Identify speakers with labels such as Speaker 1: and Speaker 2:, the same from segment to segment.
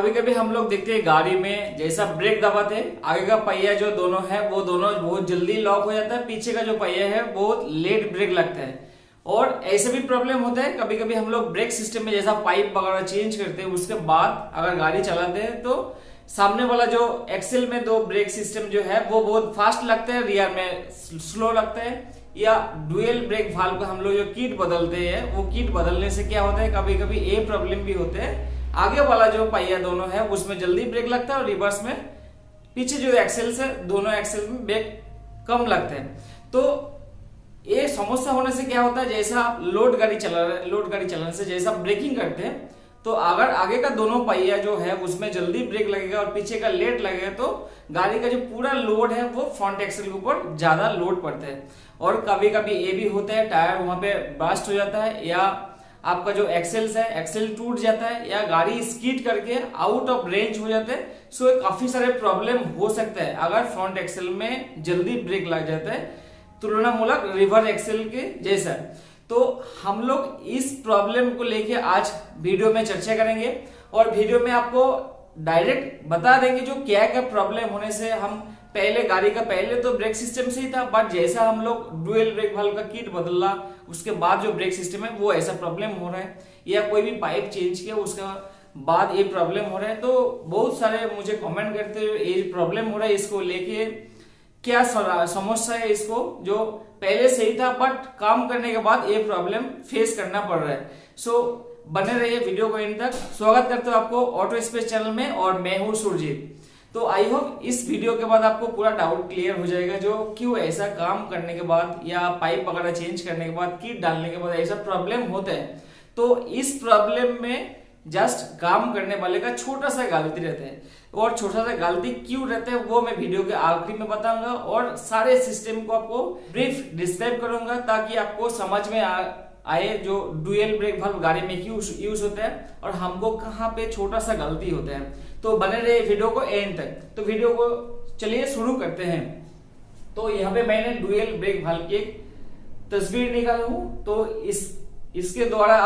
Speaker 1: कभी कभी हम लोग देखते हैं गाड़ी में जैसा ब्रेक दबाते हैं, आगे का पहिया जो दोनों है वो दोनों बहुत जल्दी लॉक हो जाता है, पीछे का जो पहिया है बहुत लेट ब्रेक लगता है। और ऐसे भी प्रॉब्लम होता है, कभी कभी हम लोग ब्रेक सिस्टम में जैसा पाइप वगैरह चेंज करते हैं उसके बाद अगर गाड़ी चलाते हैं तो सामने वाला जो एक्सेल में दो ब्रेक सिस्टम जो है वो बहुत फास्ट लगता है, रियर में स्लो लगता है। या डुअल ब्रेक वाल्व का हम लोग जो किट बदलते हैं वो किट बदलने से क्या होता है, कभी कभी ये प्रॉब्लम भी होते हैं, आगे वाला जो पहिया दोनों है उसमें जल्दी ब्रेक लगता है और रिवर्स में पीछे जो एक्सेल से दोनों एक्सेल में ब्रेक कम लगते हैं। तो ये समस्या होने से क्या होता है, जैसा आप लोड गाड़ी चलाने से जैसा ब्रेकिंग करते हैं तो अगर आगे का दोनों पहिया जो है उसमें जल्दी ब्रेक लगेगा और पीछे का लेट लगेगा तो गाड़ी का जो पूरा लोड है वो फ्रंट एक्सेल के ऊपर ज्यादा लोड पड़ता है। और कभी कभी ये भी होता है टायर वहां पे बस्ट हो जाता है, या आपका जो एक्सेल्स है एक्सेल टूट जाता है, या गाड़ी स्कीड करके आउट ऑफ रेंज हो जाते हैं। सो काफी सारे प्रॉब्लम हो सकता है अगर फ्रंट एक्सेल में जल्दी ब्रेक लग जाता है तुलनामूलक रिवर्स एक्सेल के जैसा। तो हम लोग इस प्रॉब्लम को लेके आज वीडियो में चर्चा करेंगे और वीडियो में आपको डायरेक्ट बता देंगे जो क्या क्या प्रॉब्लम होने से हम पहले गाड़ी का पहले तो ब्रेक सिस्टम सही था, बट जैसा हम लोग डुअल ब्रेक वाल्व का किट बदला उसके बाद जो ब्रेक सिस्टम है वो ऐसा प्रॉब्लम हो रहा है, या कोई भी पाइप चेंज किया उसका बाद ये प्रॉब्लम हो रहा है। तो बहुत सारे मुझे कमेंट करते हुए ये प्रॉब्लम हो रहा है, इसको लेके क्या समस्या है, इसको जो पहले सही था बट काम करने के बाद ये प्रॉब्लम फेस करना पड़ रहा है। सो बने रहिए वीडियो को इन तक। स्वागत करते हो आपको ऑटो स्पेस चैनल में और मैं हूं सुरजीत। तो आई होप इस वीडियो के बाद आपको पूरा डाउट क्लियर हो जाएगा जो क्यों ऐसा काम करने के बाद या पाइप वगैरह चेंज करने के बाद किट डालने के बाद ऐसा प्रॉब्लम होता है। तो इस प्रॉब्लम में जस्ट काम करने वाले का छोटा सा गलती रहता है, और छोटा सा गलती क्यों रहता है वो मैं वीडियो के आखिरी में बताऊंगा और सारे सिस्टम को आपको ब्रीफ डिस्क्राइब करूंगा ताकि आपको समझ में आए जो डुअल ब्रेक वाल्व गाड़ी में क्यों यूज होता है और हमको कहाँ पे छोटा सा गलती होता है। तो बने रहे वीडियो को एंड तक। तो वीडियो को चलिए शुरू करते हैं। तो यहाँ पे मैंने डुअल ब्रेक वाल्व की एक तस्वीर निकाला हूँ, तो इसके द्वारा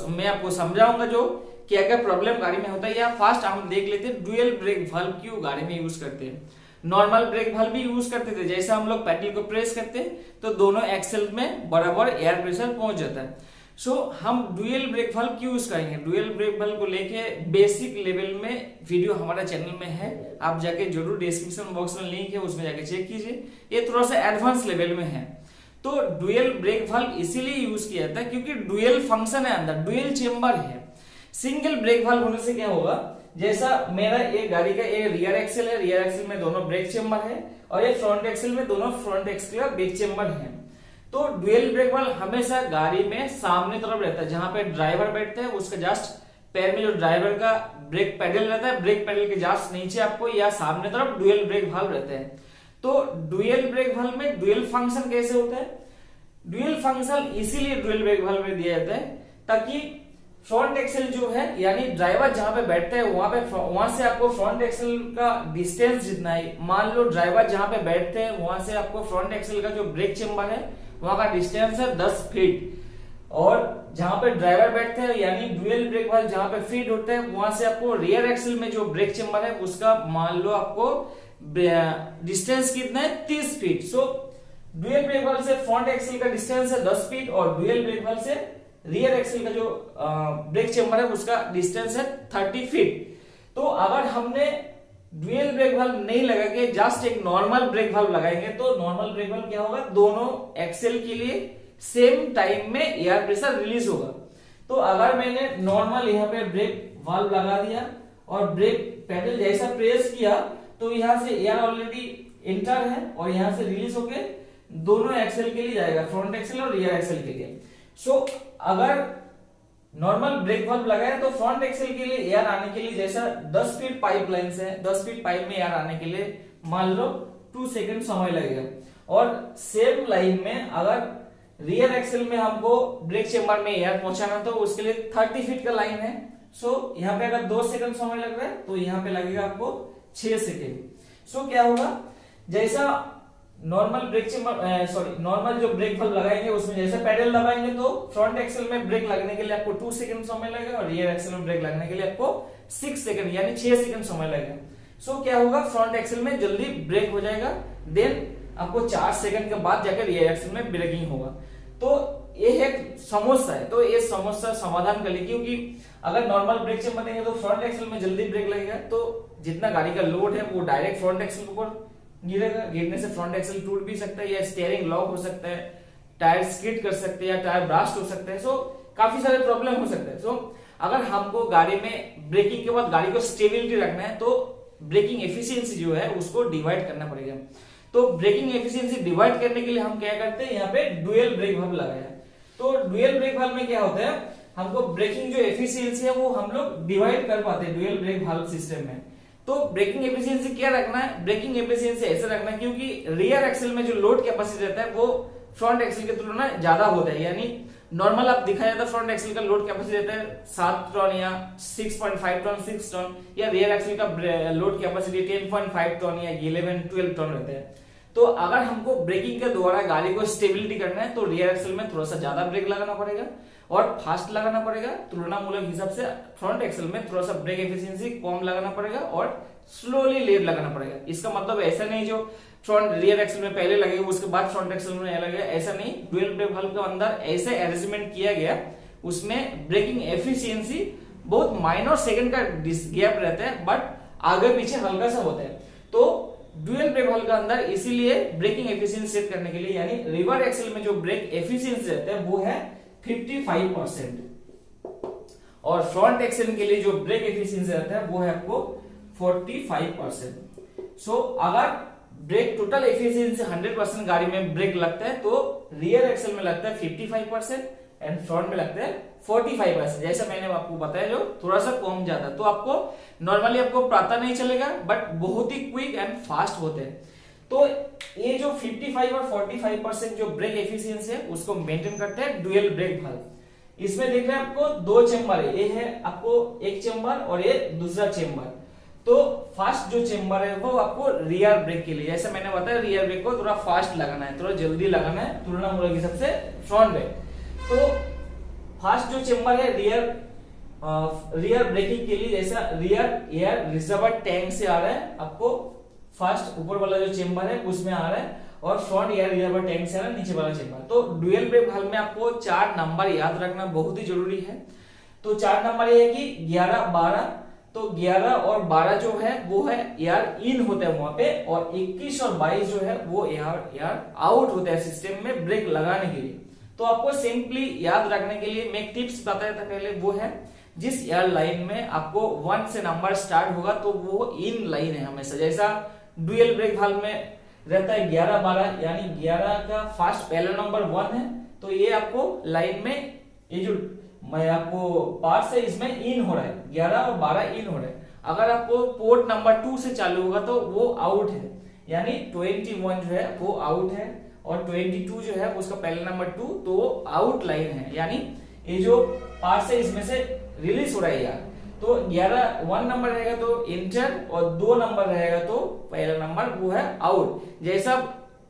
Speaker 1: मैं आपको समझाऊंगा जो क्या क्या प्रॉब्लम गाड़ी में होता है। या फास्ट हम देख लेते हैं डुअल ब्रेक वाल्व क्यों गाड़ी में यूज करते हैं। नॉर्मल ब्रेक वाल्व भी यूज करते थे, जैसा हम लोग पैडल को प्रेस करते हैं तो दोनों एक्सेल में बराबर एयर प्रेशर पहुंच जाता है। सो हम डुअल ब्रेक वाल्व क्यों यूज करेंगे, डुअल ब्रेक वाल्व को लेके बेसिक लेवल में वीडियो हमारा चैनल में है, आप जाके जरूर डिस्क्रिप्शन बॉक्स में लिंक है उसमें जाके चेक कीजिए। ये थोड़ा सा एडवांस लेवल में है। तो डुअल ब्रेक वाल्व इसीलिए यूज किया जाता है क्योंकि डुअल फंक्शन है, अंदर डुअल चेम्बर है। सिंगल ब्रेक वाल्व होने से क्या होगा, जैसा मेरा ये गाड़ी का ये रियर एक्सेल है, रियर एक्सेल में दोनों ब्रेक चेम्बर है, और ये फ्रंट एक्सेल में दोनों फ्रंट एक्सेल का ब्रेक चेम्बर है। तो डुअल ब्रेक वाल्व हमेशा गाड़ी में सामने तरफ रहता है, जहां पे ड्राइवर बैठता है उसका जस्ट पैर में जो ड्राइवर का ब्रेक पेडल रहता है, ब्रेक पेडल के जस्ट नीचे आपको या सामने तरफ डुअल ब्रेक वाल्व रहता है। तो डुअल ब्रेक वाल्व में डुअल फंक्शन कैसे होता है, डुअल फंक्शन इसीलिए डुअल ब्रेक वाल्व में दिया जाता है ताकि फ्रंट एक्सेल जो है यानी ड्राइवर जहां पे बैठता है वहां से आपको फ्रंट एक्सेल का डिस्टेंस जितना है, मान लो ड्राइवर जहां पे बैठते हैं वहां से आपको फ्रंट एक्सेल का जो ब्रेक चेम्बर है वहां का डिस्टेंस है 10 फीट, और जहां पे ड्राइवर बैठते हैं यानी डुअल ब्रेक वाल्व जहां पे फिट होता है वहां से आपको रियर एक्सेल में जो ब्रेक चेम्बर है उसका मान लो आपको डिस्टेंस कितना है 30 फीट। सो डुअल ब्रेक वाल्व से फ्रंट एक्सेल का डिस्टेंस है 10 फीट और डुअल ब्रेक वाल्व से रियर एक्सेल का जो ब्रेक चेम्बर है उसका डिस्टेंस है 30 फीट। तो अगर हमने डुअल ब्रेक वाल्व नहीं लगा के जस्ट एक नॉर्मल ब्रेक वाल्व लगाएंगे तो नॉर्मल ब्रेक वाल्व क्या होगा, दोनों एक्सेल के लिए सेम टाइम में एयर प्रेशर रिलीज होगा। तो अगर मैंने नॉर्मल यहाँ पे ब्रेक वाल्व लगा दिया और ब्रेक पेडल जैसा प्रेस किया तो यहाँ से एयर ऑलरेडी इंटर है और यहाँ से रिलीज होके दोनों एक्सेल के लिए जाएगा, फ्रंट एक्सेल और रियर एक्सेल के लिए। सो अगर नॉर्मल ब्रेक वाल्व लगाए तो फ्रंट एक्सेल के लिए एयर आने के लिए जैसा 10 फीट पाइप लाइन से 10 फीट पाइप में एयर आने के लिए मान लो 2 सेकंड समय लगेगा, और सेम लाइन में अगर रियर एक्सेल में हमको ब्रेक चेम्बर में एयर पहुंचाना तो उसके लिए 30 फीट का लाइन है। सो यहाँ पे अगर 2 सेकंड समय लग रहा है तो यहाँ पे लगेगा आपको 6 सेकंड। सो क्या होगा, जैसा नॉर्मल नॉर्मल जो ब्रेक वाल्व लगाएंगे उसमें जैसे पेडल दबाएंगे तो फ्रंट एक्सेल में ब्रेक लगने के लिए आपको 2 सेकंड समय लगेगा और रियर एक्सेल में ब्रेक लगने के लिए आपको 6 सेकंड यानी 6 सेकंड समय लगेगा। सो क्या होगा, फ्रंट एक्सेल में जल्दी ब्रेक हो जाएगा, देन आपको 4 सेकंड के बाद जाकर रियर एक्सेल में ब्रेकिंग होगा। तो ये एक समस्या है, तो ये समस्या समाधान कर ली, क्योंकि अगर नॉर्मल ब्रेक चेम्बर देंगे तो फ्रंट एक्सेल में जल्दी ब्रेक लगेगा, तो जितना गाड़ी का लोड है वो डायरेक्ट फ्रंट एक्सेल के ऊपर गिरेगा, गिरने से फ्रंट एक्सेल टूट भी सकता है, या स्टीयरिंग लॉक हो सकता है, टायर स्किड कर सकते हैं, या टायर ब्लास्ट हो सकते हैं। सो काफी सारे प्रॉब्लम हो सकते हैं। सो अगर हमको गाड़ी में ब्रेकिंग के बाद गाड़ी को स्टेबिलिटी रखना है तो ब्रेकिंग एफिशिएंसी जो है उसको डिवाइड करना पड़ेगा। तो ब्रेकिंग एफिशिएंसी डिवाइड करने के लिए हम क्या करते हैं, यहाँ पे डुअल ब्रेक वाल्व लगाया है। तो डुअल ब्रेक वाल्व में क्या होता है, हमको ब्रेकिंग जो एफिशिएंसी है वो हम लोग डिवाइड कर पाते हैं डुअल ब्रेक वाल्व सिस्टम में। तो ब्रेकिंग एफिशिएंसी क्या रखना है, ब्रेकिंग एफिशिएंसी ऐसे रखना है क्योंकि रियर एक्सेल में जो लोड कैपेसिटी रहता है वो फ्रंट एक्सेल की तुलना ज्यादा होता है। यानी नॉर्मल आप दिखाया जाता है फ्रंट एक्सेल का लोड कैपेसिटी रहता है 7 टन या 6.5 टन, 6 टन, या रियर एक्सेल का लोड कैपेसिटी 10.5 टन या 11-12 टन रहता है। तो अगर हमको ब्रेकिंग के द्वारा गाड़ी को स्टेबिलिटी करना है तो रियर एक्सेल में थोड़ा सा ज्यादा ब्रेक लगाना पड़ेगा और फास्ट लगाना पड़ेगा, तुलनामूलक हिसाब से फ्रंट एक्सेल में थोड़ा सा ब्रेक एफिशिएंसी कम लगाना पड़ेगा और स्लोली लेट लगाना पड़ेगा। इसका मतलब ऐसा नहीं जो फ्रंट रियर एक्सेल में पहले लगेगा उसके बाद फ्रंट एक्सेल में लगेगा, ऐसा नहीं। डुअल ब्रेक वाल्व के अंदर ऐसे अरेंजमेंट किया गया, उसमें ब्रेकिंग एफिशिएंसी बहुत माइनर सेकंड का गैप रहता है, बट आगे पीछे हल्का सा होता है। तो डुअल ब्रेक वाल्व के अंदर इसीलिए ब्रेकिंग एफिशिएंसी सेट करने के लिए, यानी रिवर एक्सेल में जो ब्रेक एफिशिएंसी रहता है वो है 55% और फ्रंट एक्सेल के लिए जो ब्रेक एफिशिएंसी रहता है वो है आपको 45%। सो अगर ब्रेक टोटल एफिशिएंसी 100% गाड़ी में ब्रेक लगता है तो रियर एक्सेल में लगता है 55% एंड फ्रंट में लगता है 45%। जैसा मैंने आपको बताया जो थोड़ा सा कम ज्यादा, तो आपको नॉर्मली आपको पता नहीं चलेगा बट बहुत ही क्विक एंड फास्ट होते हैं। तो ये जो 55 और 45% जो ब्रेक एफिशिएंसी है उसको मेंटेन करते हैं डुअल ब्रेक वाल्व। इसमें देख रहे हैं आपको 2 चेंबर है, ये है आपको एक चेंबर और ये दूसरा चेंबर। तो फर्स्ट जो चेंबर है वो आपको रियर ब्रेक के लिए, जैसे मैंने बताया रियर ब्रेक को थोड़ा फास्ट लगाना है, थोड़ा जल्दी लगाना है तुलनामूलक हिसाब से फ्रंट ब्रेक। तो फर्स्ट जो चेंबर है रियर ब्रेकिंग के लिए, जैसा रियर एयर रिजर्वर टैंक से आ रहा है आपको फर्स्ट ऊपर वाला जो चेंबर है उसमें आ रहा है, और फ्रंट एयर रिजर्वर टैंक से आ रहा है नीचे वाला चेंबर। तो डुअल ब्रेक वाल्व में आपको 4 नंबर याद रखना बहुत ही जरूरी है। तो 4 नंबर ये है कि 11, 12, तो 11 और 12 जो है वो है एयर इन होता है वहां पे, और 21 और 22 जो है वो एयर आउट होता है सिस्टम में ब्रेक लगाने के लिए। तो आपको सिंपली याद रखने के लिए मैं एक टिप्स बताया था पहले, वो है जिस एयर लाइन में आपको 1 से नंबर स्टार्ट होगा तो वो इन लाइन है हमेशा। जैसा डुअल ब्रेक वाल्व में रहता है 11, 12, यानी 11 का फर्स्ट पहला नंबर 1 है, तो ये आपको लाइन में ये जो मैं आपको पार्ट से इसमें इन हो रहा है, 11 और 12 इन हो रहा है। अगर आपको पोर्ट नंबर 2 से चालू होगा तो वो आउट है, यानी 21 जो है वो आउट है, और 22 जो है उसका पहला नंबर 2 तो वो आउट लाइन है, यानी ये जो पार्ट से इसमें से रिलीज हो रहा है यार। तो 1 नंबर रहेगा तो इंटर, और 2 नंबर रहेगा तो पहला नंबर वो है आउट। जैसा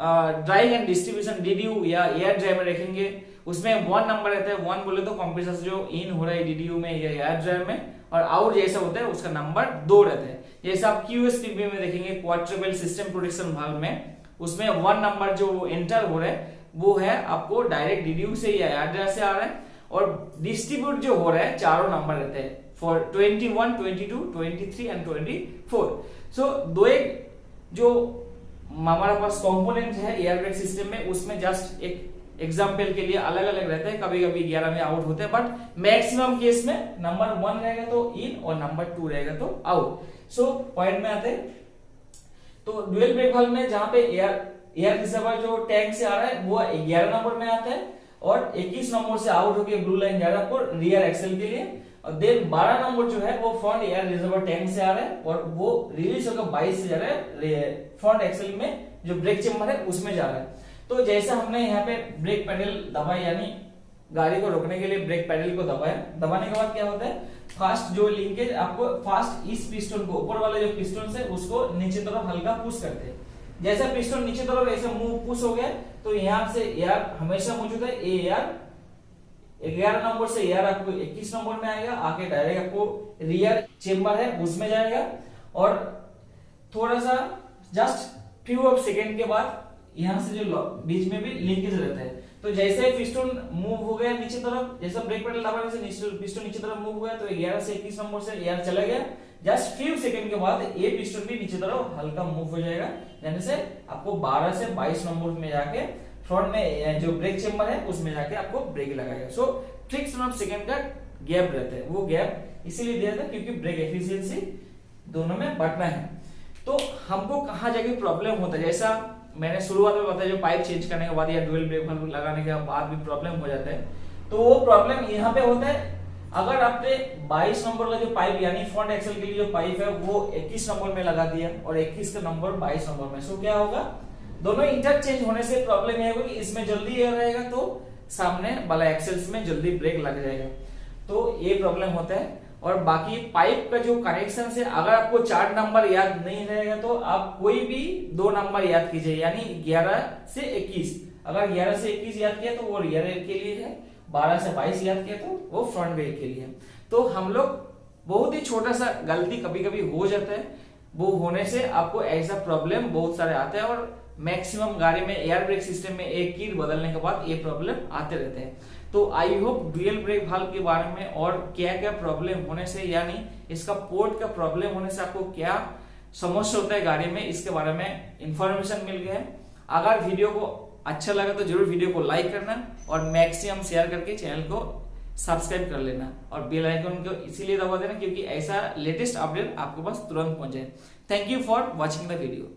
Speaker 1: ड्राइव एंड डिस्ट्रीब्यूशन डीडीयू या एयर ड्राइव में रखेंगे उसमें 1 नंबर रहता है, 1 बोले तो कंप्रेसर जो इन हो रहा है डीडीयू में या एयर ड्राइव में, और आउट जैसा होता है उसका नंबर 2 रहता है। जैसा आप क्यूएसपीबी में देखेंगे क्वाड्रुपल सिस्टम प्रोटेक्शन वाल्व में, उसमें 1 नंबर जो एंटर हो रहा है वो है आपको डायरेक्ट डीडीयू से या एयर ड्राइव से आ रहा है, और डिस्ट्रीब्यूट जो हो रहा है 4 नंबर रहते हैं फॉर 21, 22, 23 एंड 24। सो दो एक जो हमारा पास कंपोनेंट है एयर ब्रेक सिस्टम में, उसमें जस्ट एक एग्जाम्पल के लिए अलग अलग रहता है, कभी कभी 11 में आउट होते हैं, बट मैक्सिमम केस में नंबर 1 रहेगा तो इन और नंबर 2 रहेगा तो आउट। सो पॉइंट में आते हैं, तो डुअल ब्रेक वाल्व में जहां पे एयर रिजर्वर जो टैंक से आ रहा है वो 11 नंबर में आता है, और 21 नंबर से आउट होकर ब्लू लाइन जा रहा है आपको रियर एक्सेल के लिए, और देन 12 नंबर जो है वो फ्रंट एयर रिजर्वर टैंक से आ रहा है, और वो रिलीज होकर 22 से जा रहा है फ्रंट एक्सेल में जो ब्रेक चेंबर है उसमें जा रहा है। तो जैसा हमने यहाँ पे ब्रेक पेडल दबाया, यानी गाड़ी को रोकने के लिए ब्रेक पेडल को दबाया, दबाने के बाद क्या होता है फास्ट जो लिंकेज आपको फास्ट इस पिस्टन को ऊपर वाले जो पिस्टन से उसको नीचे तरफ हल्का पुश करते हैं। जैसा पिस्टन नीचे तरफ ऐसे मूव पुश हो गया तो यहाँ से एयर हमेशा मौजूद है, ये एयर 11 नंबर से एयर आपको 21 नंबर में आएगा, आके डायरेक्ट आपको रियर चेम्बर है उसमें जाएगा और थोड़ा सा जस्ट फ्यू ऑफ सेकेंड के बाद यहाँ से जो बीच में भी लिंकेज रहता है। तो जैसे पिस्टन मूव हो गया नीचे तरफ, जैसा ब्रेक पेडल दबाने से पिस्टन नीचे तरफ मूव हुआ तो 11 से 21 नंबर से एयर चला गया, जस्ट फ्यू सेकंड के बाद ये पिस्टन भी नीचे तरफ हल्का मूव हो जाएगा, यानी से आपको 12 से 22 नंबर में जाके फ्रंट में जो ब्रेक चेम्बर है उसमें जाके आपको ब्रेक लगाएगा। सो फ्रिक्शन ऑफ सेकंड का गैप रहता है, वो गैप इसीलिए दिया था क्योंकि ब्रेक एफिशिएंसी दोनों में बढ़ना है। तो हमको कहाँ जाके प्रॉब्लम होता है, जैसा मैंने शुरुआत में बताया जो पाइप चेंज करने के बाद या डुअल ब्रेक वाल्व लगाने के बाद भी प्रॉब्लम हो जाता है, तो वो प्रॉब्लम यहाँ पे होता है अगर आपने 22 नंबर का जो पाइप यानी फ्रंट एक्सल के लिए जो पाइप है वो 21 नंबर में लगा दिया और 21 का नंबर 22 नंबर में, सो क्या होगा दोनों इंटरचेंज होने से प्रॉब्लम यह होगी कि इसमें जल्दी एयर रहेगा तो सामने वाला एक्सेल्स में जल्दी ब्रेक लग जाएगा, तो ये प्रॉब्लम होता है। और बाकी पाइप का जो कनेक्शन से अगर आपको 4 नंबर याद नहीं रहेगा तो आप कोई भी 2 नंबर याद कीजिए, यानी 11 से 21, अगर 11 से 21 याद किया तो वो रियर एयर के लिए है, 12 से 22 याद किया तो वो फ्रंट एयर के लिए है। तो हम लोग बहुत ही छोटा सा गलती कभी कभी हो जाता है, वो होने से आपको ऐसा प्रॉब्लम बहुत सारे आते हैं और मैक्सिमम गाड़ी में एयर ब्रेक सिस्टम में एक कीट बदलने के बाद ये प्रॉब्लम आते रहते हैं। तो I hope dual brake valve के बारे में और क्या क्या प्रॉब्लम होने से यानी इसका पोर्ट का प्रॉब्लम होने से आपको क्या समस्या होता है गाड़ी में, इसके बारे में इंफॉर्मेशन मिल गया है। अगर वीडियो को अच्छा लगा तो जरूर वीडियो को लाइक करना और मैक्सिमम शेयर करके चैनल को सब्सक्राइब कर लेना और बेल आइकन को इसीलिए दबा देना क्योंकि ऐसा लेटेस्ट अपडेट आपके पास तुरंत पहुंच जाए। Thank you for watching the video.